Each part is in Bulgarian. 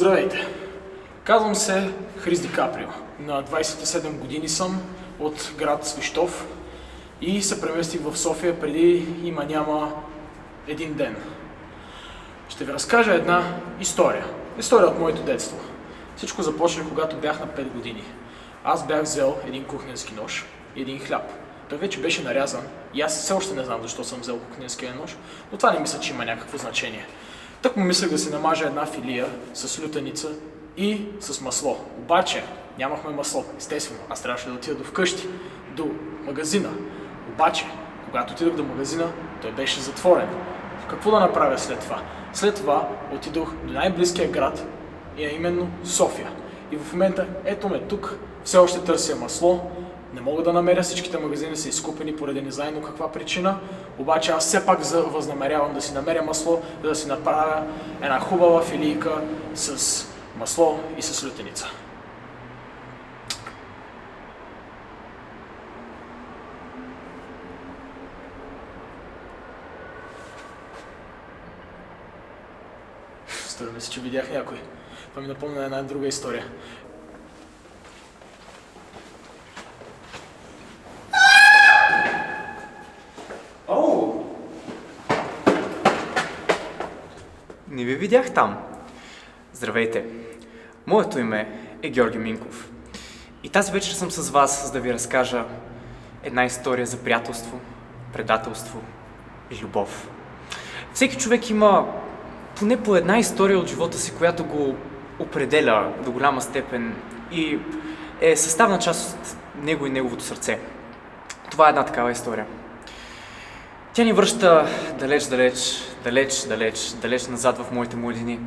Здравейте! Казвам се Христо Каприо. На 27 години съм от град Свищов и се преместих в София преди има един ден. Ще ви разкажа една история. История от моето детство. Всичко започна, когато бях на 5 години. Аз бях взел един кухненски нож и един хляб. Той вече беше нарязан и аз все още не знам защо съм взел кухненския нож, но това не мисля, че има някакво значение. Тък му мислех да си намажа една филия с лютеница и с масло. Обаче нямахме масло, естествено. Аз трябваше да отида до вкъщи, до магазина. Обаче, когато отидох до магазина, той беше затворен. Какво да направя след това? След това отидох до най-близкия град, и именно София. И в момента, ето ме тук, все още търся масло. Не мога да намеря, всичките магазини са изкупени поради незнайно каква причина, обаче аз все пак възнамерявам да си намеря масло, да си направя една хубава филийка с масло и с лютеница. Струва ми се, че видях някой. Това ми напомня една друга история. Не ви видях там. Здравейте. Моето име е Георги Минков. И тази вечер съм с вас, за да ви разкажа една история за приятелство, предателство и любов. Всеки човек има поне по една история от живота си, която го определя до голяма степен и е съставна част от него и неговото сърце. Това е една такава история. Тя ни връща далеч назад в моите младини.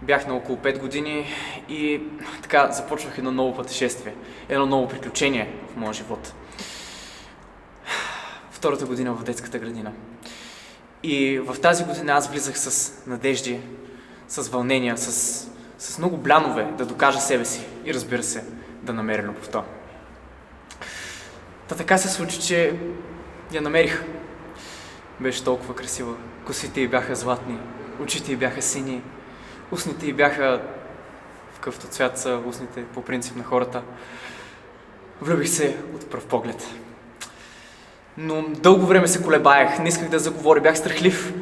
Бях на около 5 години и така започвах едно ново пътешествие, едно ново приключение в моя живот. Втората година в детската градина. И в тази година аз влизах с надежди, с вълнения, с много блянове да докажа себе си и, разбира се, да намеря любовта. Та така се случи, че я намерих. Беше толкова красива. Косите й бяха златни, очите й бяха сини, устните й бяха в какъвто цвят са устните по принцип на хората. Влюбих се от пръв поглед. Но дълго време се колебаех, не исках да заговоря, бях страхлив.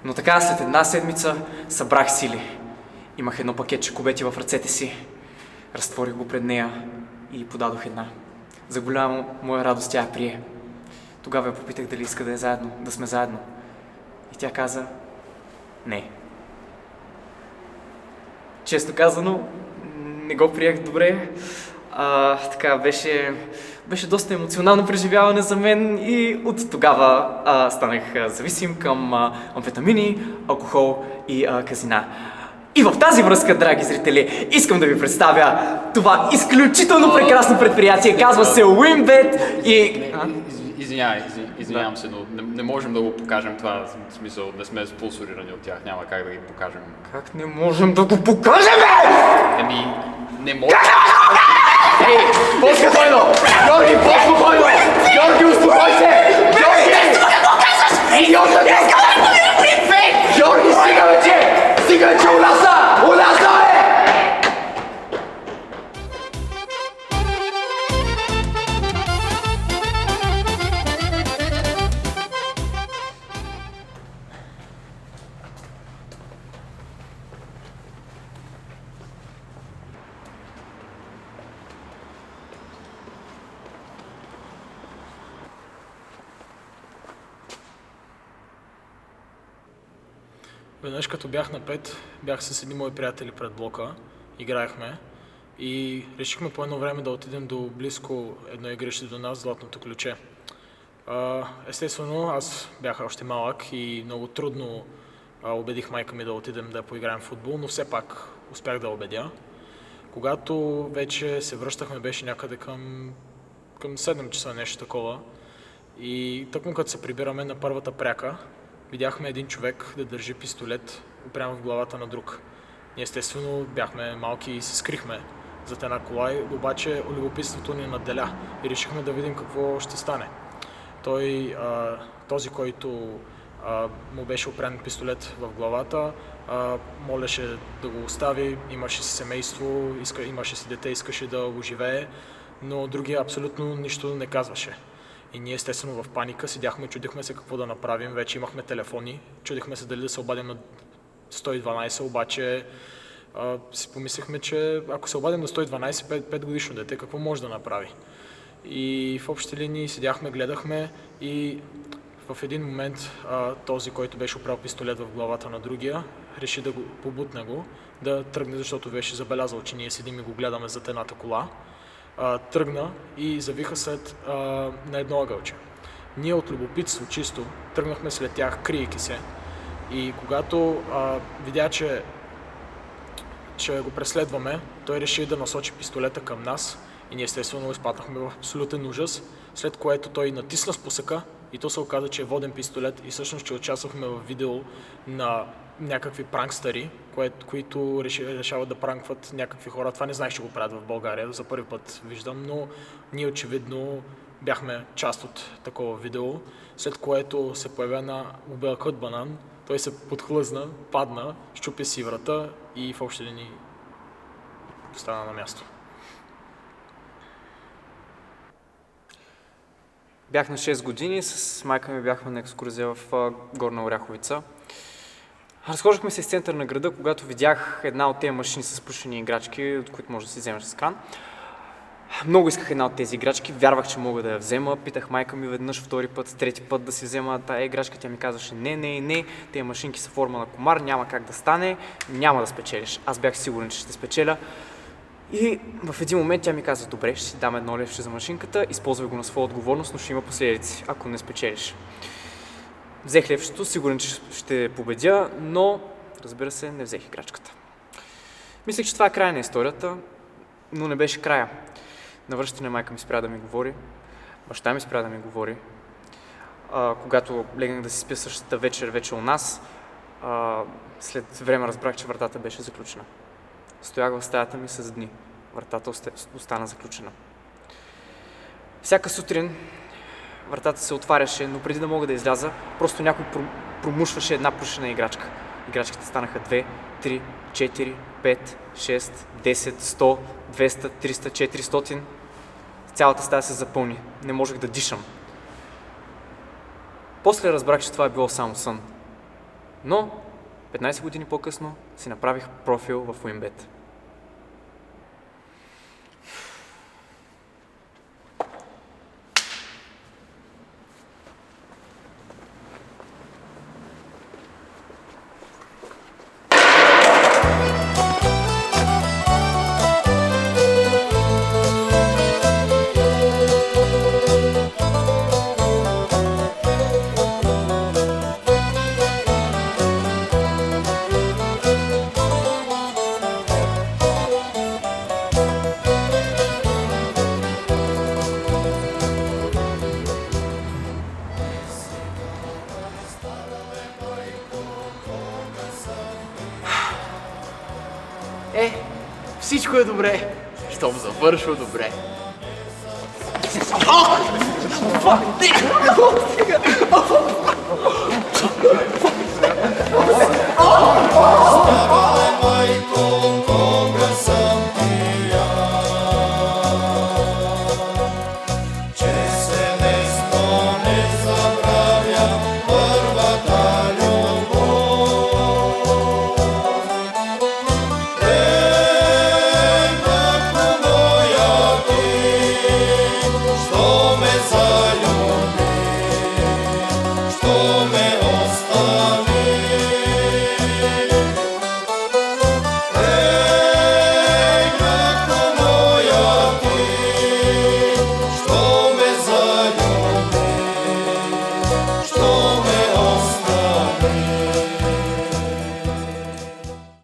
Но така след една седмица събрах сили. Имах едно пакетче кубети в ръцете си. Разтворих го пред нея и подадох една. За голяма моя радост тя я прие. Тогава я попитах дали иска да сме заедно. И тя каза не. Честно казано, не го приех добре. Така беше доста емоционално преживяване за мен и от тогава станах зависим към амфетамини, алкохол и казина. И в тази връзка, драги зрители, искам да ви представя това изключително прекрасно предприятие. Казва се WinBet и... Извинявам се, но не можем да го покажем това, в смисъл, не сме спонсорирани от тях, няма как да ги покажем. Как не можем да го покажем, Не можем. Ей, по-спокойно! Георги, по-спокойно! Георги, успокой се! Георги! Георги, стига вече, уляза е! Веднъж като бях на 5, бях с едни мои приятели пред блока, играехме и решихме по едно време да отидем до близко едно игрище до нас, Златното ключе. Естествено, аз бях още малък и много трудно убедих майка ми да отидем да поиграем в футбол, но все пак успях да убедя. Когато вече се връщахме, беше някъде към 7 часа, нещо такова. И тъкмо като се прибираме на първата пряка, видяхме един човек да държи пистолет прямо в главата на друг. Ние естествено бяхме малки и се скрихме зад една кола, обаче любопитството ни надделя и решихме да видим какво ще стане. Този, който му беше опрян пистолет в главата, молеше да го остави, имаше си семейство, имаше си дете, искаше да го живее, но другия абсолютно нищо не казваше. И ние естествено в паника седяхме, чудихме се какво да направим, вече имахме телефони, чудихме се дали да се обадим на 112, обаче си помислихме, че ако се обадим на 112, 5 годишно дете, какво може да направи? И в общи линии седяхме, гледахме и в един момент този, който беше опрял пистолет в главата на другия, реши да го побутне да тръгне, защото беше забелязал, че ние седим и го гледаме зад едната кола. Тръгна и завиха на едно ъгълче. Ние от любопитство чисто тръгнахме след тях, криейки се. И когато видя, че го преследваме, той реши да насочи пистолета към нас и ние естествено изпаднахме в абсолютен ужас, след което той натисна спусъка и то се оказа, че е воден пистолет и всъщност, че участвахме в видео на някакви пранкстъри, които решават да пранкват някакви хора. Това не знаех, че го правят в България, за първи път виждам, но ние очевидно бяхме част от такова видео, след което се появя една обелкът банан, той се подхлъзна, падна, щупи си врата и в общи линии остана на място. Бях на 6 години, с майка ми бяхме на екскурзия в Горна Оряховица. Разхождахме се из центъра на града, когато видях една от тези машини с плюшени играчки, от които може да си вземеш с кран. Много исках една от тези играчки, вярвах, че мога да я взема. Питах майка ми веднъж, втори път, трети път да си взема тая играчка. Тя ми казваше не, тези машинки са форма на комар, няма как да стане, няма да спечелиш. Аз бях сигурен, че ще спечеля. И в един момент тя ми каза, добре, ще си дам 1 левче за машинката, използвай го на своя отговорност, но ще има последици, ако не спечелиш. Взех левчето, сигурен, че ще победя, но разбира се, не взех играчката. Мислех, че това е края на историята, но не беше края. На връщане майка ми спря да ми говори, баща ми спря да ми говори. Когато легнах да си спя същата вечер вече у нас, след време разбрах, че вратата беше заключена. Стоях в стаята ми с дни. Вратата остана заключена. Всяка сутрин вратата се отваряше, но преди да мога да изляза, просто някой промушваше една плюшена играчка. Играчките станаха 2, 3, 4, 5, 6, 10, 100, 200, 300, 400. Цялата стая се запълни. Не можех да дишам. После разбрах, че това е било само сън. Но 15 години по-късно си направих профил в Uinbet. Всичко е добре, щом завършва добре. Fuck!